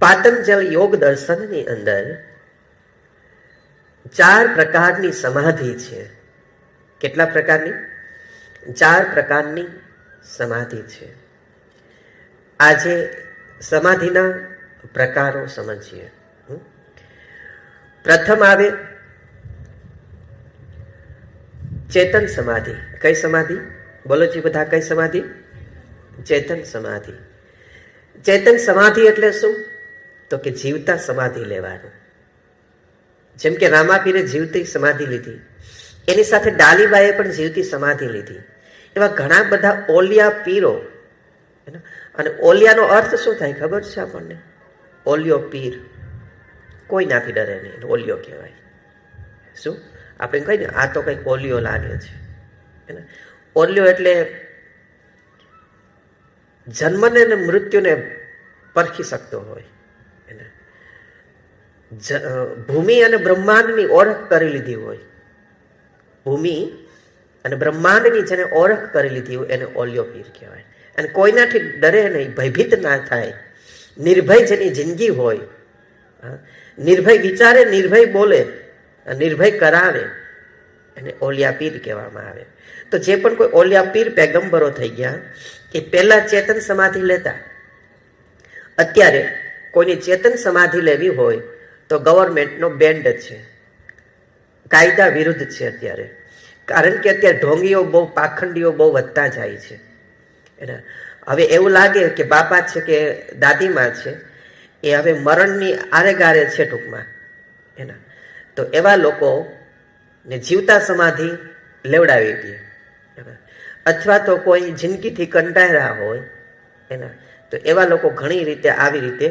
પાતંજલ યોગ દર્શનની અંદર 4 પ્રકારની સમાધિ છે. કેટલા પ્રકારની? 4 પ્રકારની સમાધિ છે. આજે સમાધિના પ્રકારો સમજીએ. પ્રથમ આવે ચેતન સમાધિ. કઈ સમાધિ? બોલો જી બધા, કઈ સમાધિ? ચેતન સમાધિ. ચેતન સમાધિ એટલે શું? તો કે જીવતા સમાધિ લેવાનું. જેમ કે રામાપીરે જીવતી સમાધિ લીધી, એની સાથે ડાલીબાઈએ પણ જીવતી સમાધિ લીધી. એવા ઘણા બધા ઓલિયા પીરો. અને ઓલિયાનો અર્થ શું થાય ખબર છે આપણને? ઓલિયો પીર, કોઈ નાથી ડરે નહીં, ઓલિયો કહેવાય. શું આપણે કહીએ ને, આ તો કંઈક ઓલિયો લાગે છે. ઓલિયો એટલે જન્મને અને મૃત્યુને પરખી શકતો હોય. ભૂમિ અને બ્રહ્માંડની ઓળખ કરી લીધી હોય. ભૂમિ અને બ્રહ્માંડની જેને ઓળખ કરી લીધી હોય એને ઓલિયો પીર કહેવાય. અને કોઈનાથી ડરે નહીં, ભયભીત ના થાય, નિર્ભય જેની જિંદગી હોય, નિર્ભય વિચારે, નિર્ભય બોલે, નિર્ભય કરાવે, એને ઓલિયા પીર કહેવામાં આવે. તો જે પણ કોઈ ઓલિયા પીર પેગંબરો થઈ ગયા એ પહેલા ચેતન સમાધિ લેતા. અત્યારે કોઈની ચેતન સમાધિ લેવી હોય તો ગવર્મેન્ટનો બેન્ડ છે, કાયદા વિરુદ્ધ છે અત્યારે. કારણ કે અત્યારે ઢોંગીઓ બહુ, પાખંડીઓ બહુ વધતા જાય છે. હવે એવું લાગે કે બાપા છે કે દાદીમાં છે એ હવે મરણની આરેગારે છે ટૂંકમાં. તો એવા લોકોને જીવતા સમાધિ લેવડાવી દે. અથવા તો કોઈ જિંદગીથી કંટાળ્યા હોય તો એવા લોકો ઘણી રીતે આવી રીતે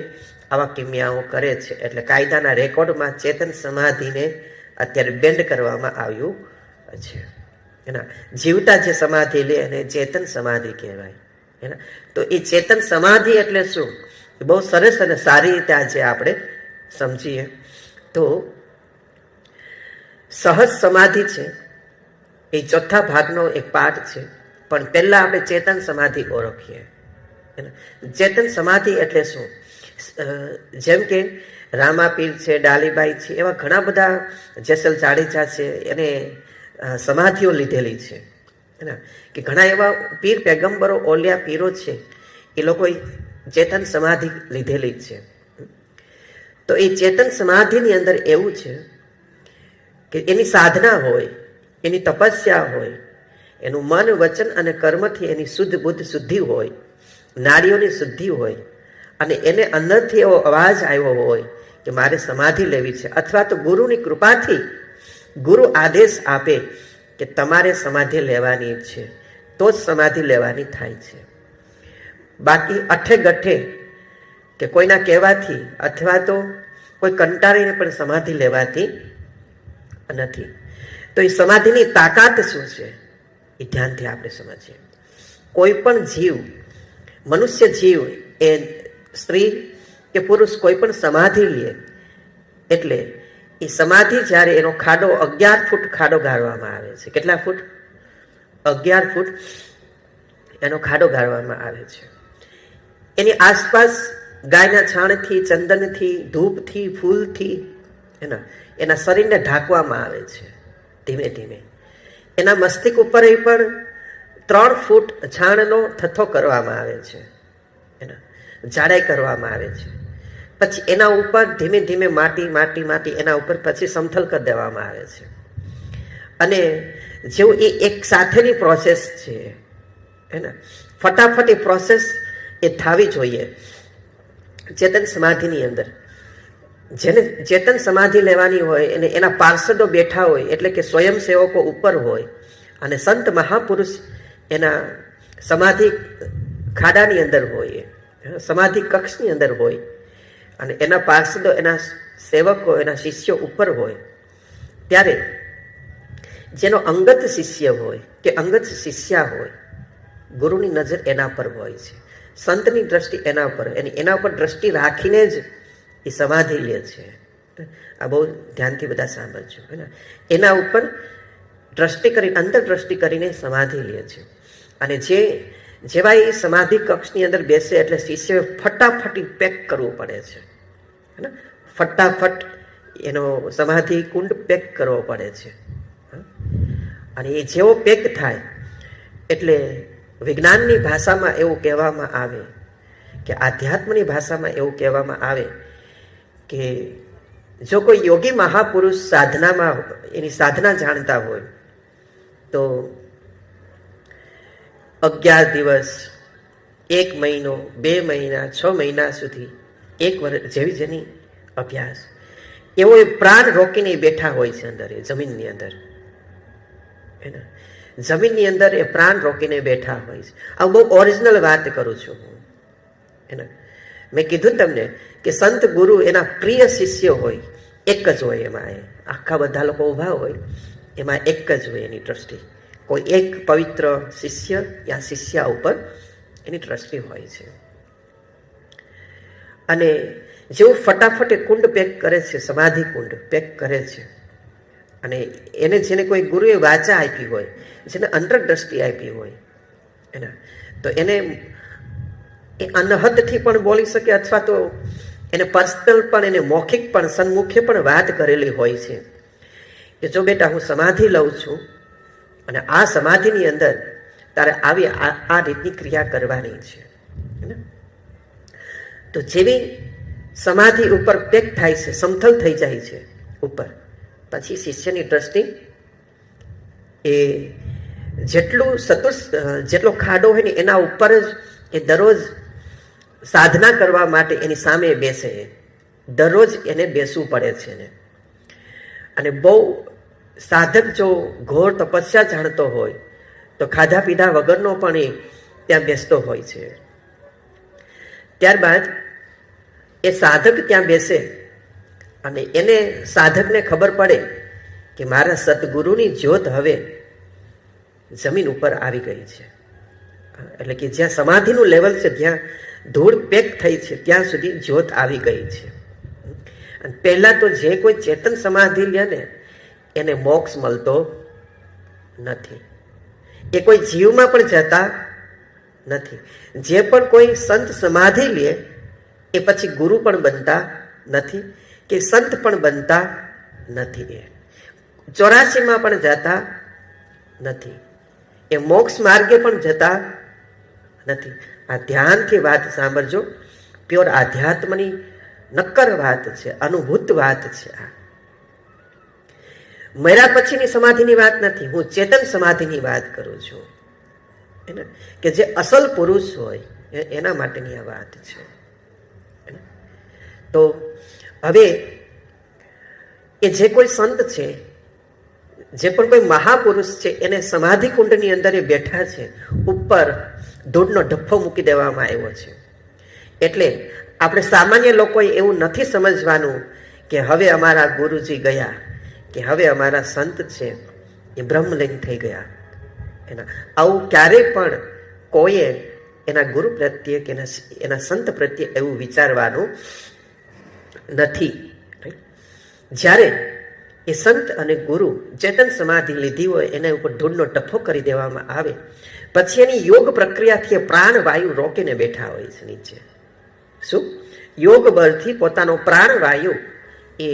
આવા કિમિયાઓ કરે છે. એટલે કાયદાના રેકોર્ડમાં ચેતન સમાધિને અત્યારે બેન્ડ કરવામાં આવ્યું છે. જીવતા જે સમાધિ લે એને ચેતન સમાધિ કહેવાય. તો એ ચેતન સમાધિ એટલે શું? બહુ સરસ અને સારી રીતે આજે આપણે સમજીએ. તો સહજ સમાધિ છે એ ચોથા ભાગનો એક પાઠ છે. પણ પહેલા આપણે ચેતન સમાધિ ઓળખીએ. ચેતન સમાધિ એટલે શું? જેમ કે રામાપીર છે, ડાલીબાઈ છે, એવા ઘણા બધા, જેસલ જાડેજા છે, એને સમાધિઓ લીધેલી છે. કે ઘણા એવા પીર પેગંબરો, ઓલિયા પીરો છે, એ લોકો ચેતન સમાધિ લીધેલી છે. તો એ ચેતન સમાધિની અંદર એવું છે કે એની સાધના હોય, એની તપસ્યા હોય, એનું મન, વચન અને કર્મથી એની શુદ્ધ બુદ્ધ શુદ્ધિ હોય, નાડીઓની શુદ્ધિ હોય, અને એને અંદરથી એવો અવાજ આવ્યો હોય કે મારે સમાધિ લેવી છે, અથવા તો ગુરુની કૃપાથી ગુરુ આદેશ આપે કે તમારે સમાધિ લેવાની છે, તો જ સમાધિ લેવાની થાય છે. બાકી અઠે ગઠે કે કોઈના કહેવાથી અથવા તો કોઈ કંટાળીને પણ સમાધિ લેવાતી નથી. તો એ સમાધિની તાકાત શું છે એ ધ્યાનથી આપણે સમજીએ. કોઈ પણ જીવ, મનુષ્ય જીવ, એ સ્ત્રી કે પુરુષ કોઈ પણ સમાધિ લે એટલે એ સમાધિ જ્યારે એનો ખાડો 11 ફૂટ ખાડો ગાળવામાં આવે છે. કેટલા ફૂટ? 11 ફૂટ એનો ખાડો ગાળવામાં આવે છે. એની આસપાસ ગાયના છાણથી, ચંદનથી, ધૂપથી, ફૂલથી એના શરીરને ઢાંકવામાં આવે છે ધીમે ધીમે. એના મસ્તિષ્ક ઉપર પણ 3 ફૂટ છાણનો થથ્થો કરવામાં આવે છે, જાડાઈ કરવામાં આવે છે. પછી એના ઉપર ધીમે ધીમે માટી એના ઉપર પછી સમથલ કરી દેવામાં આવે છે. અને જેવું એ એક સાથેની પ્રોસેસ છે, ફટાફટ એ પ્રોસેસ એ થવી જોઈએ. ચેતન સમાધિની અંદર જેને ચેતન સમાધિ લેવાની હોય અને એના પાર્ષદો બેઠા હોય, એટલે કે સ્વયંસેવકો ઉપર હોય, અને સંત મહાપુરુષ એના સમાધિ ખાડાની અંદર હોય, સમાધિ કક્ષની અંદર હોય, અને એના પાર્ષદો, એના સેવકો, એના શિષ્યો ઉપર હોય, ત્યારે જેનો અંગત શિષ્ય હોય કે અંગત શિષ્યા હોય, ગુરુની નજર એના પર હોય છે, સંતની દ્રષ્ટિ એના પર, એના ઉપર દ્રષ્ટિ રાખીને જ એ સમાધિ લે છે. આ બહુ ધ્યાનથી બધા સાંભળજો. એના ઉપર દ્રષ્ટિ કરી, અંતર દ્રષ્ટિ કરીને સમાધિ લે છે. અને જેવા એ સમાધિ કક્ષની અંદર બેસે એટલે શિષ્ય ફટાફટી પેક કરવું પડે છે. ફટાફટ એનો સમાધિ કુંડ પેક કરવો પડે છે. અને એ જેવો પેક થાય એટલે વિજ્ઞાનની ભાષામાં એવું કહેવામાં આવે કે આધ્યાત્મની ભાષામાં એવું કહેવામાં આવે કે જો કોઈ યોગી મહાપુરુષ સાધનામાં એની સાધના જાણતા હોય તો 11 દિવસ, 1 મહિનો, 2 મહિના, 6 મહિના સુધી, 1 વર્ષ જેવી જેની અભ્યાસ, એવો એ પ્રાણ રોકીને બેઠા હોય છે અંદર, એ જમીનની અંદર. જમીનની અંદર એ પ્રાણ રોકીને બેઠા હોય છે. આ બહુ ઓરિજિનલ વાત કરું છું હું. મેં કીધું તમને કે સંત ગુરુ એના પ્રિય શિષ્ય હોય, એક જ હોય એમાં. એ આખા બધા લોકો ઉભા હોય એમાં એક જ હોય એની દ્રષ્ટિ. કોઈ એક પવિત્ર શિષ્ય યા શિષ્યા ઉપર એની દ્રષ્ટિ હોય છે. અને જેવું ફટાફટ એ કુંડ પેક કરે છે, સમાધિ કુંડ પેક કરે છે, અને એને જેને કોઈ ગુરુએ વાચા આપી હોય, જેને અંતરદ્રષ્ટિ આપી હોય તો એને એ અનહદથી પણ બોલી શકે, અથવા તો એને પર્સનલ પણ, એને મૌખિક પણ, સન્મુખે પણ વાત કરેલી હોય છે કે જો બેટા હું સમાધિ લઉં છું અને આ સમાધિની અંદર તારે આવી આ રીતની ક્રિયા કરવાની છે. તો જેવી સમાધિ ઉપર પેક થાય છે, સમથલ થઈ જાય છે ઉપર, પછી શિષ્યની દ્રષ્ટિ એ જેટલો ખાડો હોય ને એના ઉપર જ એ દરરોજ સાધના કરવા માટે એની સામે બેસે. દરરોજ એને બેસવું પડે છે એને. અને બહુ સાધક જો ઘોર તપસ્યા જાણતો હોય તો ખાધા પીધા વગરનો પણ એ ત્યાં બેસતો હોય છે. ત્યારબાદ એ સાધક ત્યાં બેસે અને એને સાધકને ખબર પડે કે મારા સદગુરુની જ્યોત હવે જમીન ઉપર આવી ગઈ છે. એટલે કે જ્યાં સમાધિનું લેવલ છે, જ્યાં ધૂળ પેક થઈ છે, ત્યાં સુધી જ્યોત આવી ગઈ છે. અને પહેલા તો જે કોઈ ચેતન સમાધિ લે ને એને મોક્ષ મળતો નથી. એ કોઈ જીવમાં પણ જતા નથી. જે પણ કોઈ સંત સમાધિ લે એ પછી ગુરુ પણ બનતા નથી કે સંત પણ બનતા નથી. એ 84માં પણ જતા નથી. એ મોક્ષ માર્ગે પણ જતા નથી. આ ધ્યાનથી વાત સાંભળજો. પ્યોર આધ્યાત્મની નક્કર વાત છે, અનુભૂત વાત છે. આ મર્યા પછીની સમાધિની વાત નથી, હું ચેતન સમાધિની વાત કરું છું. કે જે અસલ પુરુષ હોય એના માટેની આ વાત છે. તો હવે એ જે કોઈ સંત છે, જે પણ કોઈ મહાપુરુષ છે, એને સમાધિ કુંડની અંદર એ બેઠા છે, ઉપર ધૂળનો ઢફ્ફો મૂકી દેવામાં આવ્યો છે. એટલે આપણે સામાન્ય લોકોએ એવું નથી સમજવાનું કે હવે અમારા ગુરુજી ગયા, કે હવે અમારા સંત છે એ બ્રહ્મલીન થઈ ગયા. આવું ક્યારેય પણ કોઈએ એના ગુરુ પ્રત્યે કે એના સંત પ્રત્યે એવું વિચારવાનું નથી. જ્યારે એ સંત અને ગુરુ ચેતન સમાધિ લીધી હોય એના ઉપર ધૂળનો ટફો કરી દેવામાં આવે, પછી એની યોગ પ્રક્રિયાથી પ્રાણવાયુ રોકીને બેઠા હોય છે નીચે. શું? યોગ બળથી પોતાનો પ્રાણવાયુ એ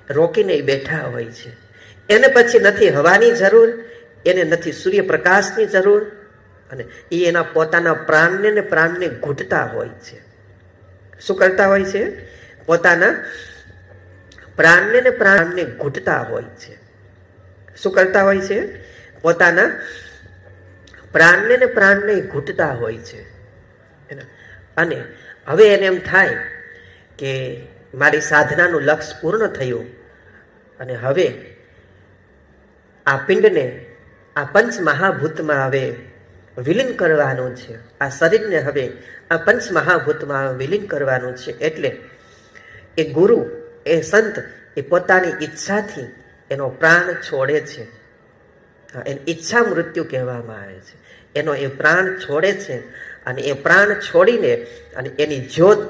રોકીને બેઠા હોય છે. એને પછી નથી હવાની જરૂર, એને નથી સૂર્યપ્રકાશની જરૂર, અને એ એના પોતાના પ્રાણને ઘૂંટતા હોય છે. શું કરતા હોય છે? પોતાના પ્રાણને ઘૂંટતા હોય છે. શું કરતા હોય છે? પોતાના પ્રાણને ઘૂંટતા હોય છે. અને હવે એને એમ થાય કે મારી સાધનાનું લક્ષ્ય પૂર્ણ થયું અને હવે આ પિંડને આ પંચ મહાભૂતમાં હવે વિલીન કરવાનું છે. આ શરીરને હવે આ પંચ મહાભૂતમાં વિલીન કરવાનું છે. એટલે એ ગુરુ, એ સંત એ પોતાની ઈચ્છાથી એનો પ્રાણ છોડે છે. એને ઈચ્છા મૃત્યુ કહેવામાં આવે છે. એનો એ પ્રાણ છોડે છે અને એ પ્રાણ છોડીને અને એની જ્યોત,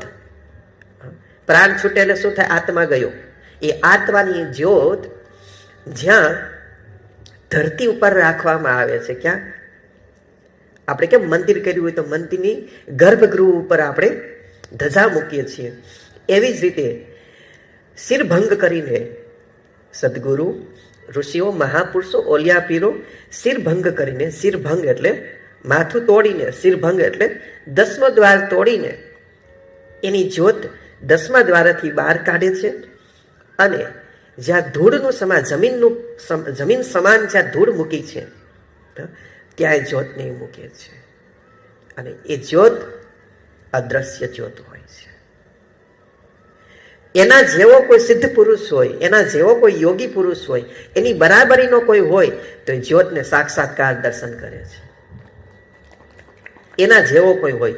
પ્રાણ છૂટે એટલે શું થાય? આત્મા ગયો. એ આત્માની જ્યોત જ્યાં ધરતી ઉપર રાખવામાં આવે છે. ક્યાં? આપણે કેમ મંદિર કર્યું હોય તો મંદિરની ગર્ભગૃહ ઉપર આપણે ધજા મૂકીએ છીએ, એવી જ રીતે શિરભંગ કરીને સદગુરુ, ઋષિઓ, મહાપુરુષો, ઓલિયા પીરો શિરભંગ કરીને, શિરભંગ એટલે માથું તોડીને, શિરભંગ એટલે 10મો દ્વાર તોડીને એની જ્યોત 10મા દ્વારથી બહાર કાઢે છે. અને જ્યાં ધૂળનું જમીન સમાન જ્યાં ધૂળ મૂકી છે ત્યાં એ જ્યોતને મૂકે છે. અને એ જ્યોત અદ્રશ્ય જ્યોત હોય છે. એના જેવો કોઈ સિદ્ધ પુરુષ હોય, એના જેવો કોઈ યોગી પુરુષ હોય, એની બરાબરીનો કોઈ હોય તો એ જ્યોતને સાક્ષાત્કાર દર્શન કરે છે. એના જેવો કોઈ હોય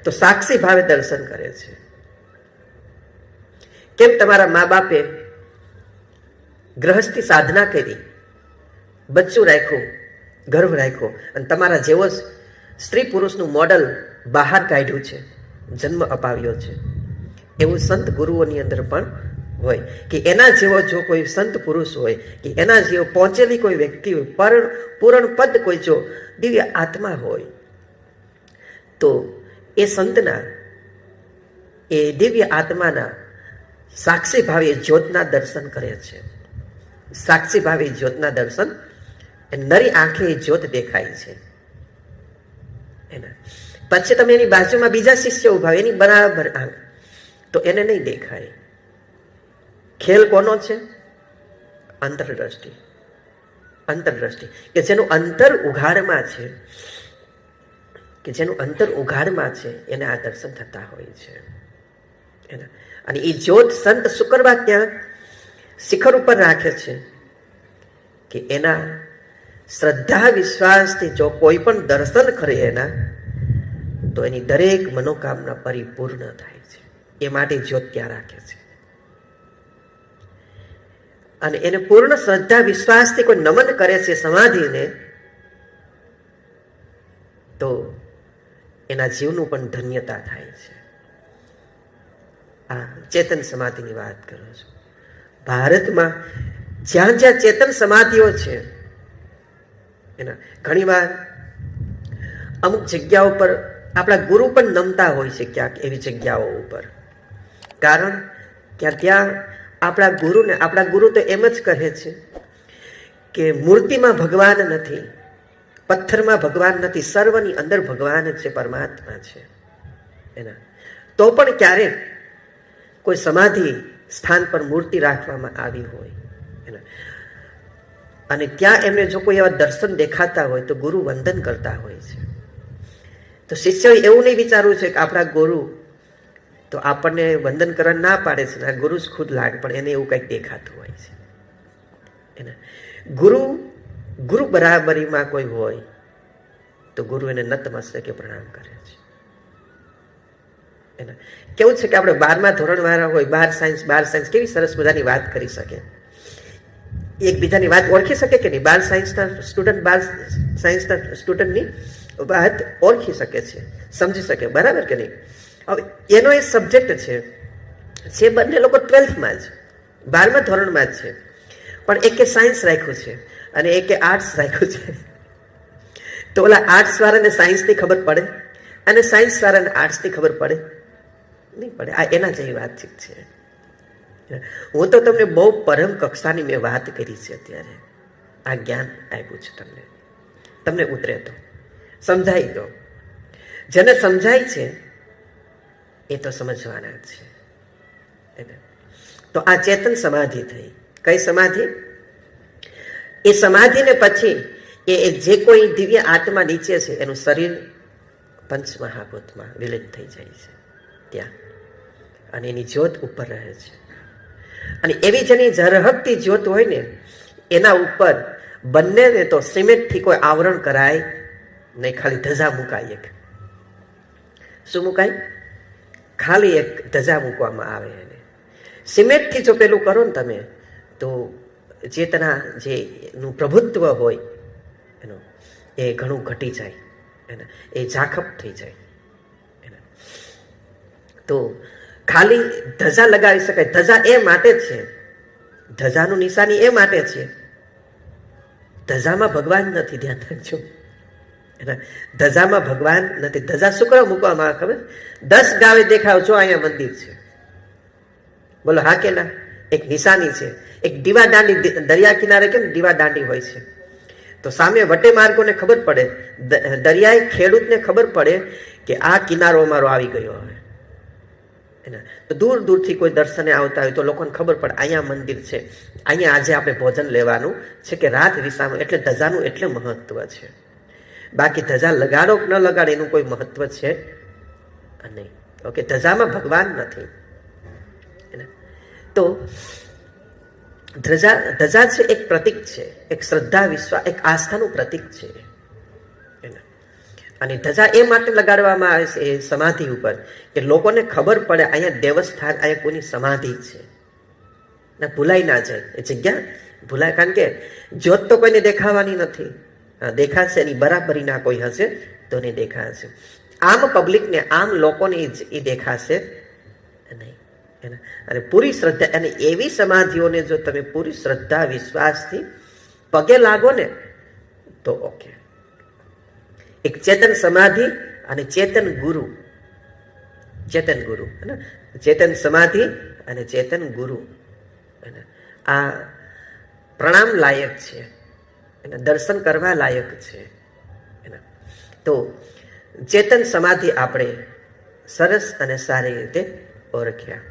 તો સાક્ષી ભાવે દર્શન કરે છે. કેમ તમારા મા બાપે ગ્રહસ્થી સાધના કરી, બચ્ચું રાખ્યું, ગર્ભ રાખ્યો અને તમારા જેવો સ્ત્રી પુરુષનું મોડલ બહાર કાઢ્યું છે, જન્મ અપાવ્યો છે, એવું સંત ગુરુઓની અંદર પણ હોય કે એના જેવો જો કોઈ સંત પુરુષ હોય કે એના જેવો પહોંચેલી કોઈ વ્યક્તિ હોય, પૂરણ પદ કોઈ જો દિવ્ય આત્મા હોય તો એ સંતના, એ દિવ્ય આત્માના સાક્ષી ભાવે જ્યોતના દર્શન કરે છે. સાક્ષી ભાવે જ્યોતના દર્શન, નરી આંખે જ્યોત દેખાય છે. એના પછી તમે એની બાજુમાં બીજા શિષ્ય ઉભા, એની બરાબર આંખ, તો એને નહીં દેખાય. ખેલ કોનો છે? અંતરદ્રષ્ટિ. અંતરદ્રષ્ટિ કે જેનું અંતર ઉઘાડમાં છે, કે જેનું અંતર ઉઘાડમાં છે, એને આ દર્શન થતા હોય છે. અને એ જ્યોત સંત શુક્રવાર ત્યાં શિખર ઉપર રાખે છે કે એના શ્રદ્ધા વિશ્વાસથી જો કોઈ પણ દર્શન કરે એના, તો એની દરેક મનોકામના પરિપૂર્ણ થાય છે. એ માટે જ્યોત ત્યાં રાખે છે. અને એને પૂર્ણ શ્રદ્ધા વિશ્વાસથી કોઈ નમન કરે છે સમાધિને, તો એના જીવનું પણ ધન્યતા થાય છે. આ ચેતન સમાધિની વાત કરું છું. ભારતમાં જ્યાં જ્યાં ચેતન સમાધિઓ છે, એના ઘણી વાર અમુક જગ્યાઓ પર આપણા ગુરુ પણ નમતા હોય છે ક્યાંક એવી જગ્યાઓ ઉપર. કારણ કે ત્યાં આપણા ગુરુ તો એમ જ કહે છે કે મૂર્તિમાં ભગવાન નથી, પથ્થરમાં ભગવાન નથી, સર્વની અંદર ભગવાન છે, પરમાત્મા છે. એના તો પણ ક્યારેક કોઈ સમાધિ સ્થાન પર મૂર્તિ રાખવામાં આવી હોય એના, અને ત્યાં એમને જો કોઈ એવા દર્શન દેખાતા હોય તો ગુરુ વંદન કરતા હોય છે. તો શિષ્યોએ એવું નહીં વિચારવું છે કે આપણા ગુરુ તો આપણને વંદન કરવા ના પાડે છે, આ ગુરુ જ ખુદ લાગે, પણ એને એવું કંઈક દેખાતું હોય છે. એના ગુરુ બરાબરીમાં કોઈ હોય તો ગુરુ એને નતમસ્તકે પ્રણામ કરે છે. એના કેવું છે કે આપણે 12મા ધોરણ વાળા હોય, 12 સાયન્સ કેવી સરસ બધાની વાત કરી શકે, એકબીજાની વાત ઓળખી શકે કે નહીં? 12 સાયન્સના સ્ટુડન્ટની વાત ઓળખી શકે છે, સમજી શકે, બરાબર કે નહીં? હવે એનો એ સબ્જેક્ટ છે બંને લોકો 12થમાં જ, 12મા ધોરણમાં જ છે, પણ એકે સાયન્સ રાખ્યું છે અને એકે આર્ટ્સ રાખ્યું છે. તો ઓલા આર્ટ્સ વાળાને સાયન્સની ખબર પડે અને સાયન્સ વાળાને આર્ટ્સની ખબર પડે નહીં પડે. આ એના જેવી વાતચીત છે. હું તો તમને બહુ પરમ કક્ષાની મેં વાત કરી છે. અત્યારે આ જ્ઞાન આપ્યું છે તમને ઉતરે તો સમજાય, તો જેને સમજાય છે એ તો સમજવાના છે. તો આ ચેતન સમાધિ થઈ. કઈ સમાધિ? એ સમાધિને પછી એ જે કોઈ દિવ્ય આત્મા નીચે છે એનું શરીર પંચમહાભૂતમાં વિલીન થઈ જાય છે ત્યાં, અને એની જ્યોત ઉપર રહે છે. અને એવી જેની ઝરહકતી જ્યોત હોય ને, એના ઉપર બંનેને તો સિમેન્ટથી કોઈ આવરણ કરાય નહીં, ખાલી ધજા મુકાય. એક શું મુકાય? ખાલી એક ધજા મૂકવામાં આવે. એને સિમેન્ટથી જો પેલું કરો ને તમે, તો ચેતના જેનું પ્રભુત્વ હોય એનું એ ઘણું ઘટી જાય, એ ઝાખપ થઈ જાય. તો ખાલી ધજા લગાવી શકાય. ધજા એ માટે છે, ધજાનું નિશાની એ માટે છે, ધજામાં ભગવાન નથી. ધ્યાન રાખજો, ધજામાં ભગવાન નથી. ધજા શું કરવા મૂકવામાં આવે ખબર? 10 ગાવે દેખાવ, જો અહીંયા મંદિર છે, બોલો હા કે ના? એક નિશાની છે. એક દીવા દાંડી, દરિયા કિનારે કેમ દીવા દાંડી હોય છે, તો સામે વટે માર્ગોને ખબર પડે, દરિયાઈ ખેડૂતને ખબર પડે કે આ કિનારો અમારો આવી ગયો હવે. તો દૂર દૂરથી કોઈ દર્શને આવતા હોય તો લોકોને ખબર પડે અહીંયા મંદિર છે, અહીંયા આજે આપણે ભોજન લેવાનું છે, કે રાત વિસામાં. એટલે ધજાનું એટલે મહત્વ છે. બાકી ધજા લગાડો કે ન લગાડે એનું કોઈ મહત્વ છે નહીં. ઓકે, ધજામાં ભગવાન નથી. તો ધજા છે એક પ્રતીક છે, એક શ્રદ્ધા, વિશ્વાસ, એક આસ્થાનું પ્રતીક છે. અને ધજા એ માટે લગાડવામાં આવે છે એ સમાધિ ઉપર, કે લોકોને ખબર પડે અહીંયા દેવસ્થાન, અહીંયા કોઈની સમાધિ છે, ને ભૂલાઈ ના જાય એ જગ્યા, ભૂલાય. કારણ કે જ્યોત તો કોઈને દેખાવાની નથી, દેખાશે એની બરાબરીના કોઈ હશે તો નહીં દેખાશે. આમ પબ્લિકને, આમ લોકોને એ દેખાશે નહીં. અને પૂરી શ્રદ્ધા, અને એવી સમાધિઓને જો તમે પૂરી શ્રદ્ધા વિશ્વાસથી પગે લાગો ને તો ઓકે. એક ચેતન સમાધિ અને ચેતન ગુરુ, ચેતન ગુરુ, ચેતન સમાધિ અને ચેતન ગુરુ, આ પ્રણામ લાયક છે, દર્શન કરવા લાયક છે. તો ચેતન સમાધિ આપણે સરસ અને સારી રીતે ઓળખ્યા.